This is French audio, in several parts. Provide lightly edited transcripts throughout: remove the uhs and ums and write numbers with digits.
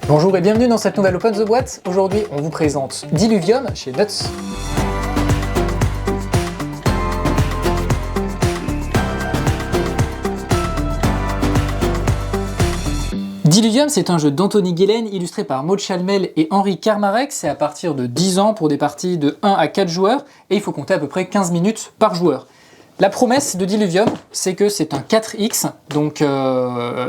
Bonjour et bienvenue dans cette nouvelle Open the Boîte. Aujourd'hui, on vous présente Diluvium chez Nuts. Diluvium, c'est un jeu d'Anthony Guélène illustré par Maud Chalmel et Henri Kermarek. C'est à partir de 10 ans pour des parties de 1 à 4 joueurs et il faut compter à peu près 15 minutes par joueur. La promesse de Diluvium, c'est que c'est un 4X, donc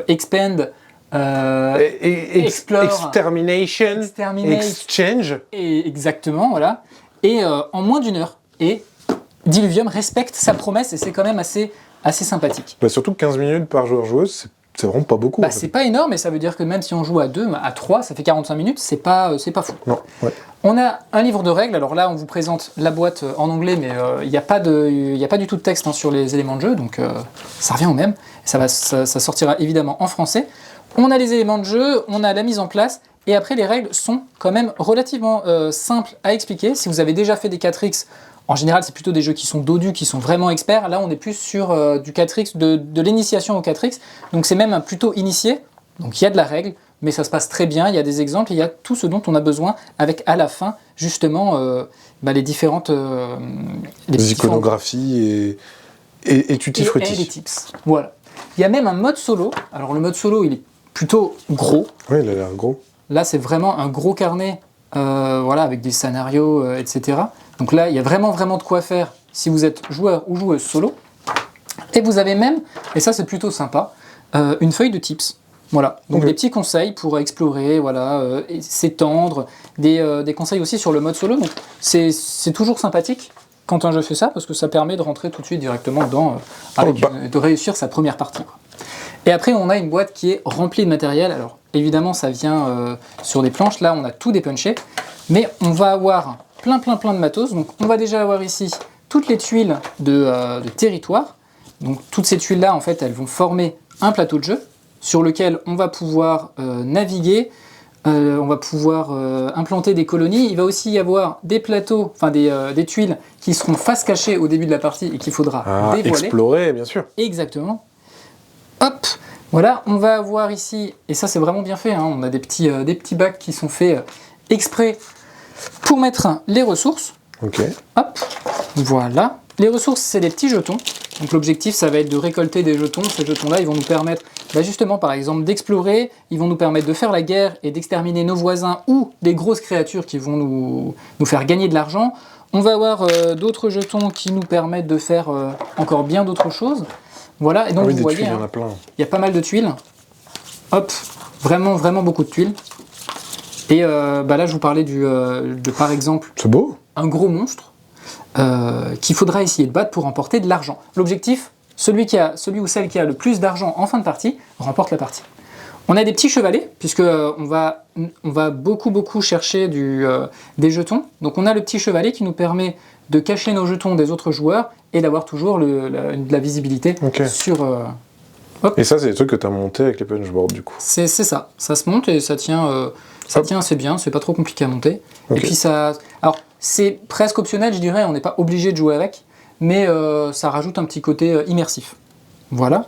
expand, explore, exterminate, exchange. Et exactement, voilà. Et en moins d'une heure. Et Diluvium respecte sa promesse et c'est quand même assez sympathique. Bah surtout 15 minutes par joueur-joueuse, c'est vraiment pas beaucoup. Bah, c'est pas énorme, mais ça veut dire que même si on joue à 2, à 3, ça fait 45 minutes, c'est pas fou. Non, ouais. On a un livre de règles, alors là on vous présente la boîte en anglais, mais il n'y a pas du tout de texte sur les éléments de jeu, donc ça revient au même. Ça sortira évidemment en français. On a les éléments de jeu, on a la mise en place, et après les règles sont quand même relativement simples à expliquer. Si vous avez déjà fait des 4X, en général c'est plutôt des jeux qui sont dodus, qui sont vraiment experts. Là on est plus sur du 4X, de l'initiation au 4X, donc c'est même plutôt initié. Donc il y a de la règle, mais ça se passe très bien, il y a des exemples, il y a tout ce dont on a besoin, avec à la fin justement les différentes... les iconographies et tutti frutti. Et les tips, voilà. Il y a même un mode solo, alors le mode solo il est plutôt gros. Oui, il a l'air gros. Là c'est vraiment un gros carnet, voilà, avec des scénarios, etc. Donc là il y a vraiment de quoi faire si vous êtes joueur ou joueuse solo. Et vous avez même, et ça c'est plutôt sympa, une feuille de tips. Voilà, donc des petits conseils pour explorer, voilà, s'étendre, des conseils aussi sur le mode solo. Donc c'est toujours sympathique quand un jeu fait ça, parce que ça permet de rentrer tout de suite directement dedans, de réussir sa première partie, quoi. Et après on a une boîte qui est remplie de matériel. Alors évidemment ça vient sur des planches, là on a tout dépunché, mais on va avoir plein de matos. Donc on va déjà avoir ici toutes les tuiles de territoire. Donc toutes ces tuiles là en fait elles vont former un plateau de jeu sur lequel on va pouvoir naviguer, on va pouvoir implanter des colonies. Il va aussi y avoir des plateaux, enfin des tuiles qui seront face cachée au début de la partie et qu'il faudra dévoiler. Explorer, bien sûr. Exactement. Hop, voilà, on va avoir ici, et ça c'est vraiment bien fait, hein, on a des petits bacs qui sont faits exprès pour mettre les ressources. Ok. Hop, voilà. Les ressources, c'est des petits jetons. Donc l'objectif, ça va être de récolter des jetons. Ces jetons-là, ils vont nous permettre, justement, par exemple, d'explorer. Ils vont nous permettre de faire la guerre et d'exterminer nos voisins ou des grosses créatures qui vont nous faire gagner de l'argent. On va avoir d'autres jetons qui nous permettent de faire encore bien d'autres choses. Voilà, et donc vous voyez, tuiles, il y a pas mal de tuiles. Hop, vraiment beaucoup de tuiles. Et là, je vous parlais de par exemple, c'est beau. Un gros monstre qu'il faudra essayer de battre pour remporter de l'argent. L'objectif, celui ou celle qui a le plus d'argent en fin de partie, remporte la partie. On a des petits chevalets, puisque on va beaucoup chercher des jetons. Donc on a le petit chevalet qui nous permet de cacher nos jetons des autres joueurs et d'avoir toujours de la visibilité sur... Hop. Et ça, c'est des trucs que tu as monté avec les punchboards, du coup. C'est ça se monte et ça tient assez bien, c'est pas trop compliqué à monter. Et puis ça... Alors, c'est presque optionnel, je dirais, on n'est pas obligé de jouer avec, mais ça rajoute un petit côté immersif. Voilà.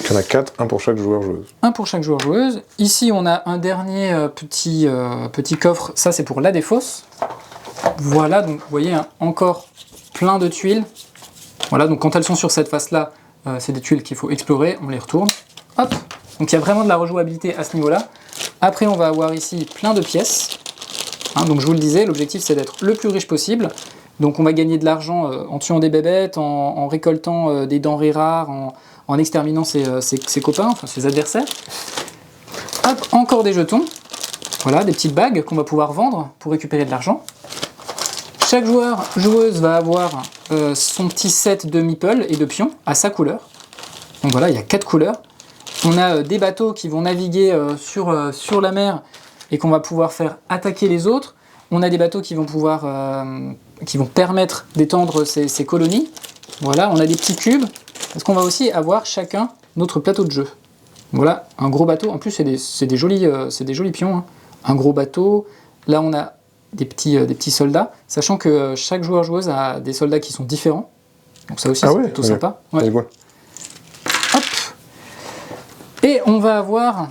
Il y en a 4, un pour chaque joueur-joueuse. Un pour chaque joueur-joueuse. Ici, on a un dernier petit coffre, ça c'est pour la défausse. Voilà, donc vous voyez, hein, encore plein de tuiles. Voilà, donc quand elles sont sur cette face-là, c'est des tuiles qu'il faut explorer, on les retourne. Hop, donc il y a vraiment de la rejouabilité à ce niveau-là. Après, on va avoir ici plein de pièces. Hein, donc je vous le disais, l'objectif c'est d'être le plus riche possible. Donc on va gagner de l'argent en tuant des bébêtes, en récoltant des denrées rares, en exterminant ses copains, enfin ses adversaires. Hop, encore des jetons. Voilà, des petites bagues qu'on va pouvoir vendre pour récupérer de l'argent. Chaque joueuse va avoir son petit set de meeples et de pions à sa couleur. Donc voilà, il y a 4 couleurs. On a des bateaux qui vont naviguer sur la mer et qu'on va pouvoir faire attaquer les autres. On a des bateaux qui vont permettre d'étendre ces colonies. Voilà, on a des petits cubes. Parce qu'on va aussi avoir chacun notre plateau de jeu. Voilà, un gros bateau. En plus, c'est des jolis pions, hein. Un gros bateau. Là, on a des petits soldats, sachant que chaque joueur-joueuse a des soldats qui sont différents. Donc ça aussi, c'est plutôt sympa. Ouais. Hop. Et on va avoir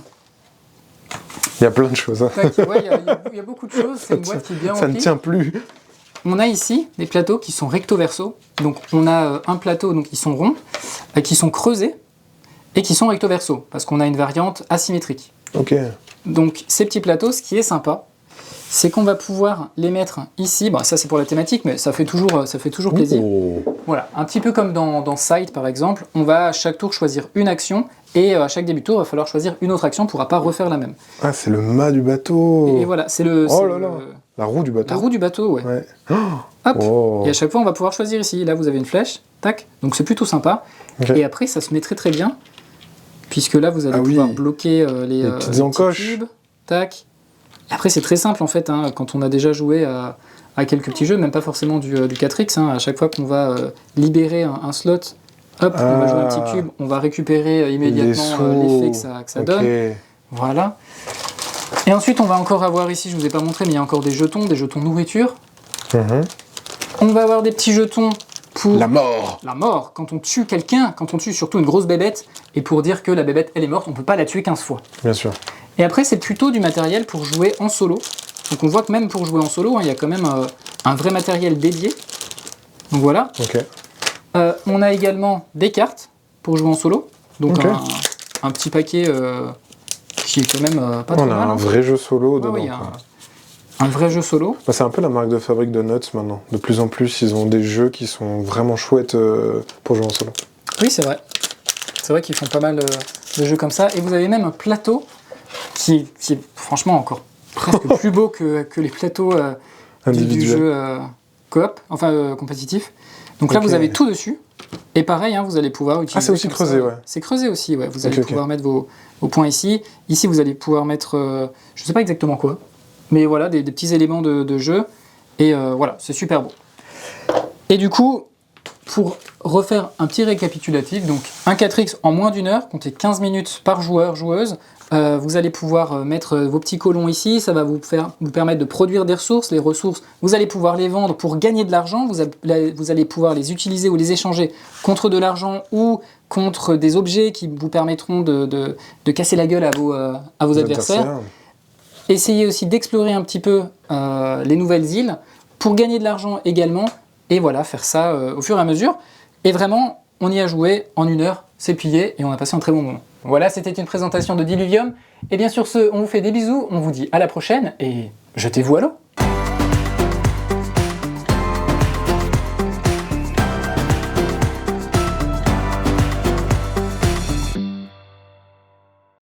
Il y a plein de choses. Hein. Tac, ouais, il y a beaucoup de choses. C'est une boîte qui est bien Ça ne remplie. tient plus. On a ici des plateaux qui sont recto-verso. Donc on a un plateau, donc ils sont ronds, qui sont creusés et qui sont recto-verso, parce qu'on a une variante asymétrique. Ok. Donc ces petits plateaux, ce qui est sympa, c'est qu'on va pouvoir les mettre ici. Bon, ça c'est pour la thématique, mais ça fait toujours plaisir. Oh. Voilà, un petit peu comme dans Sight par exemple, on va à chaque tour choisir une action, et à chaque début de tour, il va falloir choisir une autre action, on ne pourra pas refaire la même. Ah, c'est le mât du bateau. Et voilà, c'est le... Oh c'est là là. La roue du bateau. la roue du bateau, ouais. Ouais. Hop. Oh. Et à chaque fois, on va pouvoir choisir ici. Là, vous avez une flèche, tac. Donc c'est plutôt sympa. Ok. Et après, ça se met très très bien, puisque là, vous allez pouvoir bloquer les petites petits encoches. cubes, tac. Et après, c'est très simple en fait, hein, quand on a déjà joué à quelques petits jeux, même pas forcément du 4X. Hein, à chaque fois qu'on va libérer un slot, hop, on va jouer un petit cube, on va récupérer immédiatement l'effet que ça donne. Voilà. Et ensuite, on va encore avoir ici, je vous ai pas montré, mais il y a encore des jetons nourriture. On va avoir des petits jetons pour La mort. la mort. Quand on tue quelqu'un, quand on tue surtout une grosse bébête, et pour dire que la bébête, elle est morte, on peut pas la tuer 15 fois. Bien sûr. Et après, c'est plutôt du matériel pour jouer en solo. Donc on voit que même pour jouer en solo, hein, il y a quand même un vrai matériel dédié. Donc voilà. Ok. On a également des cartes pour jouer en solo. Donc Ok. un petit paquet qui est quand même pas trop On a mal. un vrai jeu solo dedans. Oui, il y a quoi. un vrai jeu solo. Bah, c'est un peu la marque de fabrique de Nuts maintenant. De plus en plus, ils ont des jeux qui sont vraiment chouettes pour jouer en solo. Oui, c'est vrai. C'est vrai qu'ils font pas mal de jeux comme ça. Et vous avez même un plateau qui est franchement encore presque plus beau que les plateaux du jeu coop, enfin compétitif. Donc là, Ok. vous avez tout dessus. Et pareil, hein, vous allez pouvoir utiliser... Ah, c'est aussi comme creusé, ça. ouais. C'est creusé aussi, ouais. Vous allez Ok. pouvoir mettre vos points ici. Ici, vous allez pouvoir mettre... je sais pas exactement quoi. Mais voilà, des petits éléments de jeu. Et voilà, c'est super beau. Et du coup, pour refaire un petit récapitulatif, donc un 4X en moins d'une heure, comptez 15 minutes par joueur, joueuse. Vous allez pouvoir mettre vos petits colons ici, ça va vous permettre de produire des ressources. Les ressources, vous allez pouvoir les vendre pour gagner de l'argent, vous allez pouvoir les utiliser ou les échanger contre de l'argent ou contre des objets qui vous permettront de casser la gueule à vos adversaires. Essayez aussi d'explorer un petit peu les nouvelles îles pour gagner de l'argent également, et voilà, faire ça au fur et à mesure. Et vraiment, on y a joué en une heure, c'est plié, et on a passé un très bon moment. Voilà, c'était une présentation de Diluvium. Et bien sur ce, on vous fait des bisous, on vous dit à la prochaine, et jetez-vous à l'eau.